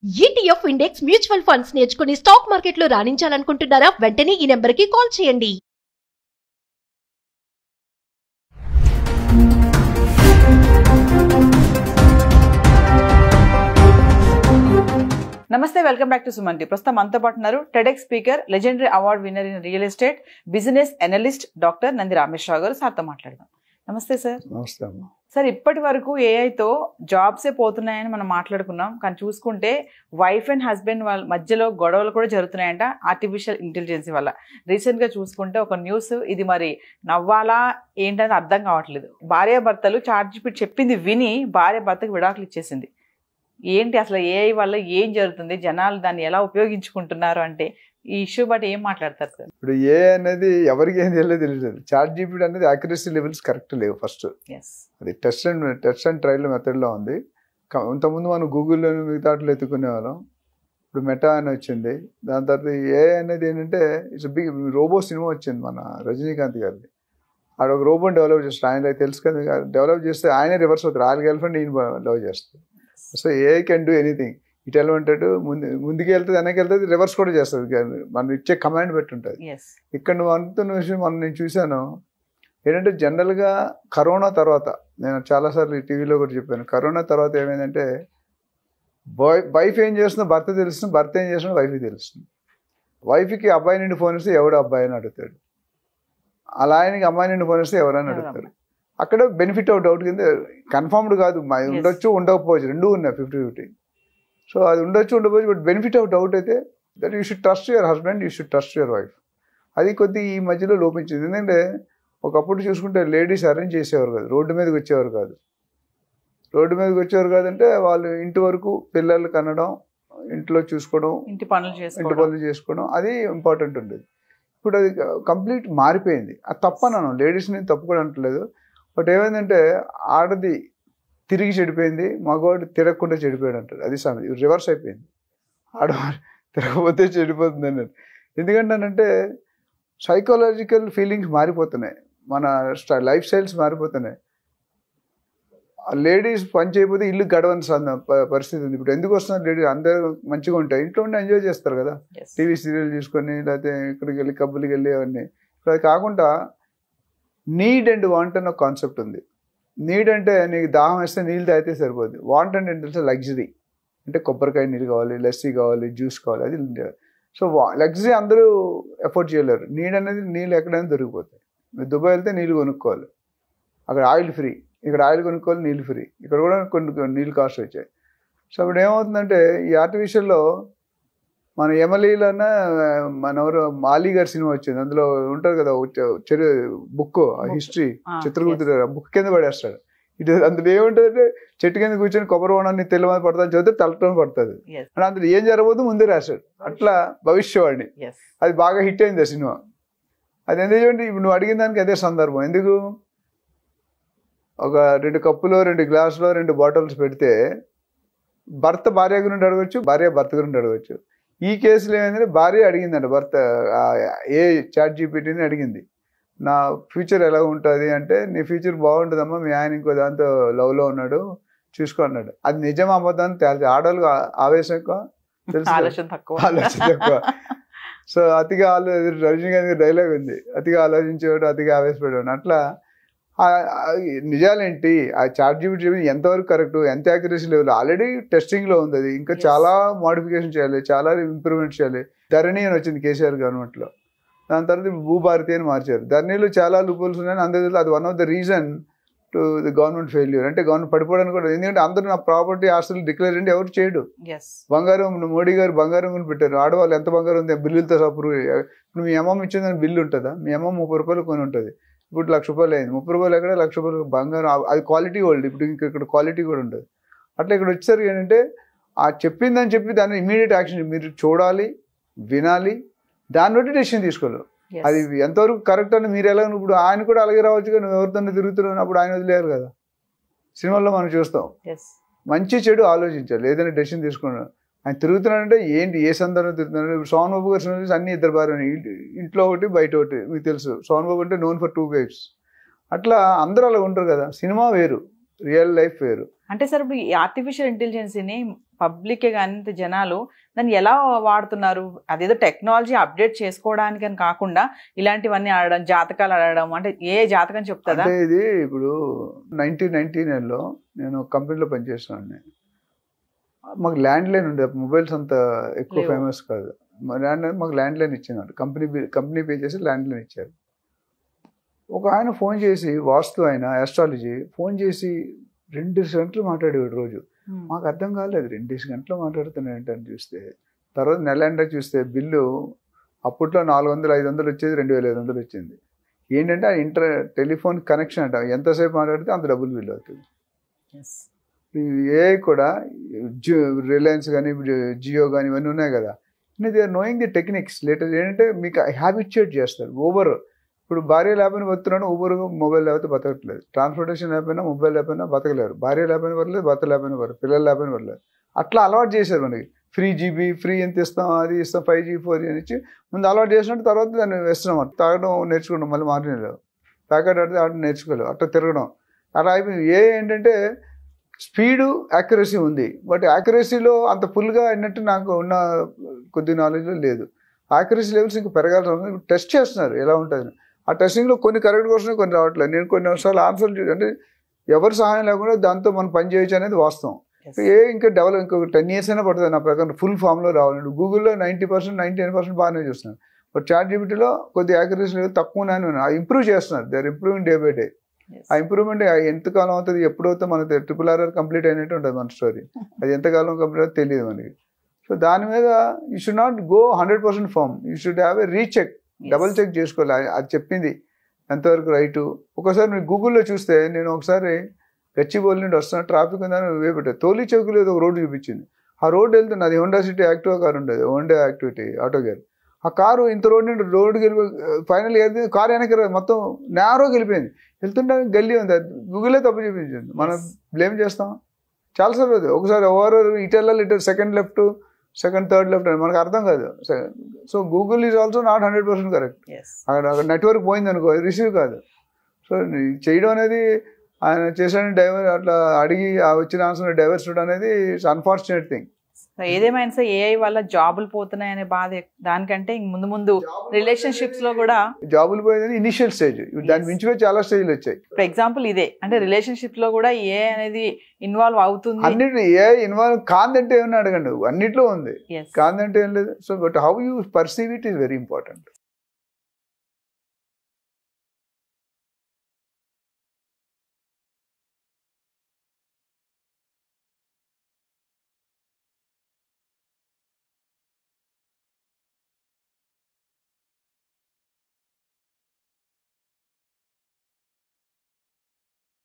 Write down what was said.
ETF index mutual funds నేర్చుకుని stock మార్కెట్లో రాణించాలనుకుంటున్నారా? వెంటనే ఈ నెంబర్కి కాల్ చేయండి. నమస్తే, welcome back to Suman TV. ప్రస్తుతం మనతో పాటు ఉన్నారు TEDx speaker, legendary award winner in real estate, business analyst doctor Nandi Rameshwar Rao గారు. సార్తో మాట్లాడదాం. నమస్తే సార్. నమస్తే అమ్మా. సార్, ఇప్పటి వరకు ఏఐతో జాబ్సే పోతున్నాయని మనం మాట్లాడుకున్నాం, కానీ చూసుకుంటే వైఫ్ అండ్ హస్బెండ్ వాళ్ళ మధ్యలో గొడవలు కూడా జరుగుతున్నాయంట ఆర్టిఫిషియల్ ఇంటెలిజెన్స్ వల్ల. రీసెంట్గా చూసుకుంటే ఒక న్యూస్, ఇది మరి నవ్వాలా ఏంటని అర్థం కావట్లేదు. భార్యాభర్తలు చాట్‌జీపీటీ చెప్పింది విని భార్య భర్తకు విడాకులు ఇచ్చేసింది. ఏంటి అసలు ఏఐ వల్ల ఏం జరుగుతుంది, జనాలు దాన్ని ఎలా ఉపయోగించుకుంటున్నారు అంటే ఈ ఇష్యూ బట్టి ఏం మాట్లాడతారు సార్? ఇప్పుడు ఏ అనేది ఎవరికి ఏం తెలియదు. చాట్‌జీపీటీ అనేది యాక్యురసీ లెవెల్స్ కరెక్ట్ లేవు. ఫస్ట్ అది టెస్ట్ అండ్ ట్రయల్ మెథడ్లో ఉంది. ఇంతకుముందు మనం గూగుల్లో మిగతా వాటిలో ఎత్తుకునే వాళ్ళం. ఇప్పుడు మెటా అని వచ్చింది. దాని తర్వాత ఏ అనేది ఏంటంటే ఇట్స్ బిగ్ రోబో సినిమా వచ్చింది మన రజనీకాంత్ గారిది. ఆడ ఒక రోబోని డెవలప్ చేస్తాడు. ఆయన తెలుసు కదా, డెవలప్ చేస్తే ఆయనే రివర్స్ అవుతారు. ఆయన గర్ల్ ఫ్రెండ్ ఈయన లవ్ చేస్తారు. So AI can do anything. It implemented ముందుకు వెళ్తుంది, వెనక్కి వెళ్తుంది, రివర్స్ కూడా చేస్తుంది. మనం ఇచ్చే కమాండ్ పెట్టి ఉంటుంది. ఇక్కడ నువ్వు అనుకున్న విషయం నేను చూశాను ఏంటంటే, జనరల్గా కరోనా తర్వాత నేను చాలాసార్లు ఈ టీవీలో కూడా చెప్పాను, కరోనా తర్వాత ఏమైందంటే వైఫ్ ఏం చేస్తుందో భర్త తెలుస్తుంది, భర్త ఏం చేస్తుందో వైఫ్కి తెలుస్తుంది. వైఫ్కి అబ్బాయి నుండి ఫోన్ ఇస్తే ఎవడు అబ్బాయి అని అడుగుతాడు, అలా ఆయనకి అమ్మాయి నుండి ఫోన్ ఇస్తే ఎవరైనా అడుగుతారు. అక్కడ బెనిఫిట్ ఆఫ్ డౌట్ కింద కన్ఫర్మ్డ్ కాదు, ఉండొచ్చు ఉండకపోవచ్చు, రెండూ ఉన్నాయి 50-50. సో అది ఉండొచ్చు ఉండకపోవచ్చు, బట్ బెనిఫిట్ ఆఫ్ డౌట్ అయితే that you should trust your husband, you should trust your wife. అది కొద్ది ఈ మధ్యలో లోపించింది. ఎందుకంటే ఒకప్పుడు చూసుకుంటే లేడీస్ అరేంజ్ చేసేవారు కాదు, రోడ్డు మీదకి వచ్చేవారు కాదు. రోడ్డు మీదకి వచ్చేవారు కాదంటే వాళ్ళు ఇంటి వరకు పిల్లలు కనడం, ఇంట్లో చూసుకోవడం, ఇంటి పనులు చేసుకోవడం, అది ఇంపార్టెంట్ ఉండేది. ఇప్పుడు అది కంప్లీట్ మారిపోయింది. అది తప్పనను, లేడీస్ని తప్పు కూడా అంటలేదు. బట్ ఏమైందంటే ఆడది తిరిగి చెడిపోయింది, మగవాడు తిరగకుండా చెడిపోయాడు అంటారు. అది రివర్స్ అయిపోయింది. ఆడవాడు తిరగకపోతే చెడిపోతుంది అన్నారు. ఎందుకంటానంటే సైకలాజికల్ ఫీలింగ్స్ మారిపోతున్నాయి, మన లైఫ్ స్టైల్స్ మారిపోతున్నాయి. లేడీస్ పని చేయకపోతే ఇల్లు గడవని పరిస్థితి ఉంది. ఇప్పుడు ఎందుకు వస్తున్నారు లేడీస్? అందరూ మంచిగా ఉంటాయి, ఇంట్లో ఉండి ఎంజాయ్ చేస్తారు కదా, టీవీ సీరియల్ చూసుకొని, లేకపోతే ఇక్కడికి వెళ్ళి కబ్బులకి వెళ్ళి అవన్నీ. ఇప్పుడు అది కాకుండా నీడ్ అండ్ వాంట్ అన్న కాన్సెప్ట్ ఉంది. నీడ్ అంటే నీకు దాహం వేస్తే నీళ్ళు తాగితే సరిపోద్ది. వాంట్ అంటే ఏంటంటే లగ్జరీ, అంటే కొబ్బరికాయ నీళ్ళు కావాలి, లస్సీ కావాలి, జ్యూస్ కావాలి, అది. సో లగ్జరీ అందరూ ఎఫోర్డ్ చేయలేరు. నీడ్ అనేది నీళ్ళు ఎక్కడైనా దొరికిపోతాయి. మీరు దుబాయ్ వెళ్తే నీళ్ళు కొనుక్కోవాలి, అక్కడ ఆయిల్ ఫ్రీ. ఇక్కడ ఆయిల్ కొనుక్కోవాలి, నీళ్ళు ఫ్రీ. ఇక్కడ కూడా కొన్ని నీళ్ళు కాస్ట్ వచ్చాయి. సో ఇప్పుడు ఏమవుతుందంటే ఈ ఆర్టిఫిషియల్లో మన ఎమ్మెల్యేలన్న మన ఎవరు మాలీ గారి సినిమా వచ్చింది, అందులో ఉంటారు కదా బుక్ హిస్టరీ చిత్రగుప్తుడు, బుక్ కింద పడేస్తాడు. ఇటు అందులో ఏముంటుందంటే చెట్టు కింద కూర్చొని కొబ్బరి బోనాన్ని తెల్ల మీద పడుతుంది, చదివితే తలటం పడుతుంది అని అందులో ఏం జరగబోదు ముందే రాశాడు. అట్లా భవిష్యవాణి. అది బాగా హిట్ అయింది ఆ సినిమా. అది ఎందుకు చూడండి, ఇప్పుడు నువ్వు అడిగిన దానికి అదే సందర్భం. ఎందుకు ఒక 2 కప్పులో 2 గ్లాసులో 2 బాటిల్స్ పెడితే భర్త భార్య గురించి అడగచ్చు, భార్య భర్త గురించి అడగచ్చు. ఈ కేసులో ఏమైందంటే భార్య అడిగిందంట భర్త ఏ చాట్‌జీపీటీని అడిగింది, నా ఫ్యూచర్ ఎలా ఉంటుంది అంటే, నీ ఫ్యూచర్ బాగుంటుందమ్మా, మీ ఆయన ఇంకో దాంతో లవ్లో ఉన్నాడు చూసుకో అన్నాడు. అది నిజం అబద్ధాన్ని తేల్చి, ఆడవాళ్ళకి ఆవేశం ఎక్కువ, తెలుసు, ఆలోచన తక్కువ. సో అతిగా రజనీకాంత్ డైలాగ్ ఉంది, అతిగా ఆలోచించేవాడు అతిగా ఆవేశపడేవాడు. అట్లా నిజాలేంటి, ఆ చాట్‌జీపీటీ చెప్పింది ఎంతవరకు కరెక్ట్, ఎంత యాక్యురసీ లెవెల్ ఆల్రెడీ టెస్టింగ్లో ఉంది. అది ఇంకా చాలా మోడిఫికేషన్ చేయాలి, చాలా ఇంప్రూవ్మెంట్ చేయాలి. ధరణి అని వచ్చింది కేసీఆర్ గవర్నమెంట్లో, దాని తర్వాత భూభారతి అని మార్చారు. ధరణిలో చాలా లూపుల్స్ ఉన్నాయని అందరికీ. అది one of the reason to the government failure. అంటే గవర్నమెంట్ పడిపోవడానికి కూడా, ఎందుకంటే అందరూ నా ప్రాపర్టీ ఆస్తులు డిక్లేర్ అంటే ఎవరు చేయడు. బంగారం మోడీ గారు బంగారం కొని పెట్టారు, ఆడవాళ్ళు ఎంత బంగారం ఉంది బిల్లులతో సప్రూవ్. ఇప్పుడు మీ అమ్మమ్మ ఇచ్చిందని బిల్లు ఉంటుందా? మీ అమ్మమ్మ 30 రూపాయలు కొని ఉంటుంది, ఇప్పుడు 1,00,000 రూపాయలు అయింది. 30 రూపాయలు ఎక్కడ, 1,00,000 రూపాయలు బంగారం. అది క్వాలిటీ గోల్డ్. ఇప్పుడు ఇక్కడ క్వాలిటీ కూడా ఉంటుంది. అట్లా ఇక్కడ వచ్చేసరికి ఏంటంటే ఆ చెప్పిందని చెప్పి దాన్ని ఇమీడియట్ యాక్షన్ మీరు చూడాలి, వినాలి, దాన్ని బట్టి డెసిషన్ తీసుకోవాలి. అది ఎంతవరకు కరెక్ట్ అని మీరు ఎలా. ఇప్పుడు ఆయన కూడా అలాగే రావచ్చు, నువ్వు ఎవరితో తిరుగుతున్నావు, అప్పుడు ఆయన వదిలేరు కదా. సినిమాల్లో మనం చూస్తాం. మంచి చెడు ఆలోచించాలి, ఏదైనా డెసిషన్ తీసుకున్నాడు. ఆయన తిరుగుతున్నాడంటే ఏంటి, ఏ సందర్భంలో తిరుగుతున్నాడు. ఇప్పుడు సోహన్ బాబు గారు సినిమా అన్ని ఇద్దరు భార్య, ఇంట్లో ఒకటి బయట ఒకటి. మీకు తెలుసు సోహన్ బాబు అంటే నోన్ ఫర్ 2 వైఫ్స్. అట్లా అందరూ అలా ఉంటారు కదా. సినిమా వేరు, రియల్ లైఫ్ వేరు. అంటే సార్ ఇప్పుడు ఈ ఆర్టిఫిషియల్ ఇంటెలిజెన్స్ని పబ్లికే కానీ జనాలు దాన్ని ఎలా వాడుతున్నారు? అదేదో టెక్నాలజీ అప్డేట్ చేసుకోవడానికి అని కాకుండా ఇలాంటివన్నీ ఆడడం, జాతకాలు ఆడడం, అంటే ఏ జాతకం చెప్తుందా? అంటే ఇది ఇప్పుడు 1999లో నేను కంపెనీలో పనిచేస్తున్నాను. మాకు ల్యాండ్ లైన్ ఉండే, మొబైల్స్ అంత ఎక్కువ ఫేమస్ కాదు. మాకు ల్యాండ్ లైన్ ఇచ్చినారు, కంపెనీ పే చేసి ల్యాండ్ లైన్ ఇచ్చారు. ఒక ఆయన ఫోన్ చేసి, వాస్తు ఆయన ఆస్ట్రాలజీ ఫోన్ చేసి 2 గంటలు మాట్లాడేవాడు రోజు. మాకు అర్థం కాలేదు, 2 గంటలు మాట్లాడుతున్నాయంటని చూస్తే, తర్వాత నెల ఎండ చూస్తే బిల్లు అప్పట్లో 400-500 వచ్చేది, 2500 వచ్చింది. ఏంటంటే ఆ టెలిఫోన్ కనెక్షన్ అంట, ఎంతసేపు మాట్లాడితే అంత డబ్బులు బిల్ అవుతుంది. ఏ కూడా రిలయన్స్ కానీ జియో కానీ ఇవన్నీ ఉన్నాయి కదా, they are knowing the techniques. Later ఏంటంటే మీకు హ్యాబిచ్యుయేట్ చేస్తారు. ఊబర్ ఇప్పుడు భార్య లేకపోయినా బతున్నాడు, ఊబర్ మొబైల్ లేకపోతే బతకట్లేదు. ట్రాన్స్పోర్టేషన్ లేకపోయినా, మొబైల్ లేకపోయినా బతకలేరు. భార్య లేకపోయినా పర్లేదు, భర్త లేకపోయినా పర్లేదు, పిల్లలు లేకపోయినా పర్లేదు. అట్లా అలవాటు చేశారు మనకి. ఫ్రీ జీబీ, ఫ్రీ ఎంత ఇస్తాం, అది ఇస్తాం, 5G 4G అని ఇచ్చి ముందు అలవాటు చేసినట్టు తర్వాత దాన్ని వేస్తున్నాం. తాగడం నేర్చుకోవడం, మళ్ళీ మార్నింగ్ ప్యాకెట్ ఆడితే ఆడ నేర్చుకోలేవు, అట్లా తిరగడం అలా అయిపోయింది. ఏంటంటే స్పీడు, యాక్యురసీ ఉంది, బట్ యాక్యురసీలో అంత ఫుల్గా అయినట్టు నాకు ఉన్న కొద్ది నాలెడ్జ్లో లేదు. యాక్యురసీ లెవెల్స్ ఇంకా పెరగాల్సి టెస్ట్ చేస్తున్నారు ఎలా ఉంటుంది. ఆ టెస్టింగ్లో కొన్ని కరెక్ట్ క్వశ్చన్, కొన్ని రావట్లేదు. నేను కొన్ని సార్లు ఆన్సర్లు అంటే ఎవరి సహాయం లేకుండా దాంతో మనం పని చేయొచ్చు అనేది వాస్తవం. ఇంకా డెవలప్ ఇంకొక 10 years అయినా పడుతుంది నా ప్రకారం ఫుల్ ఫామ్లో రావాలి. గూగుల్లో 90%, 99% బాగానే చూస్తున్నారు. బట్ చాట్ జీపీటీలో కొద్ది యాక్యురసీ లెవెల్ తక్కువనే ఇంప్రూవ్ చేస్తున్నారు. They are improving day by day. ఆ ఇంప్రూవ్మెంట్ ఎంతకాలం అవుతుంది, ఎప్పుడవుతుందో మనకు RRR కంప్లీట్ అయినట్టు ఉంటుంది మన స్టోరీ. అది ఎంతకాలం కంప్లీట్ అవుతుందో తెలియదు మనకి. సో దాని మీద you should not go 100% firm. You should have a recheck, double check చేసుకోవాలి. అది చెప్పింది ఎంతవరకు రైటు. ఒకసారి మీరు గూగుల్లో చూస్తే, నేను ఒకసారి గచ్చిబౌలి నుండి వస్తున్నా, ట్రాఫిక్ ఉందని వేపెట్టాను. తోలి చౌకులో ఒక రోడ్డు చూపించింది. ఆ రోడ్డు వెళ్తుంది, అది హోండా సిటీ యాక్టివా కారు ఉండేది, హోండా యాక్టివిటీ ఆటో గారు. ఆ కారు ఇంత రోడ్డుకి వెళ్ళి ఫైనల్ కారు వెనక మొత్తం నేరోకి వెళ్ళిపోయింది. వెళ్తుంటే గల్లీ ఉంది, గూగులే తప్పు చూపించింది. మనం బ్లేమ్ చేస్తాం చాలాసార్లు. అది ఒకసారి ఎవరు ఇటు వెళ్ళాలి, ఇటు second left, second third left అని మనకు అర్థం కాదు. So Google is also not 100% correct. అక్కడ నెట్వర్క్ పోయింది అనుకో, రిసీవ్ కాదు. సో చేయడం అనేది ఆయన చేసిన డైవర్ అట్లా అడిగి వచ్చిన ఆన్సర్ డైవర్స్ అనేది ఇట్స్ అన్ఫార్చునేట్ థింగ్. ఏదేమైనా సరే ఏఐ వల్ల జాబులు పోతున్నాయనే బాధ, దానికంటే ముందు రిలేషన్షిప్స్ లో కూడా జాబులు పోయేది ఇనిషియల్ స్టేజ్. దాని మించిపోయి చాలా స్టేజ్లు వచ్చాయి. ఫర్ ఎగ్జాంపుల్ ఇదే, అంటే రిలేషన్షిప్ లో కూడా ఏఐ అనేది ఇన్వాల్వ్ అవుతుంది. అన్నిటి ఏఐ ఇన్వాల్వ్ కాదంటే ఏమన్నా అడగండి, అన్నిట్లో ఉంది. కాదంటే ఏం లేదు. So but how you perceive it is very important.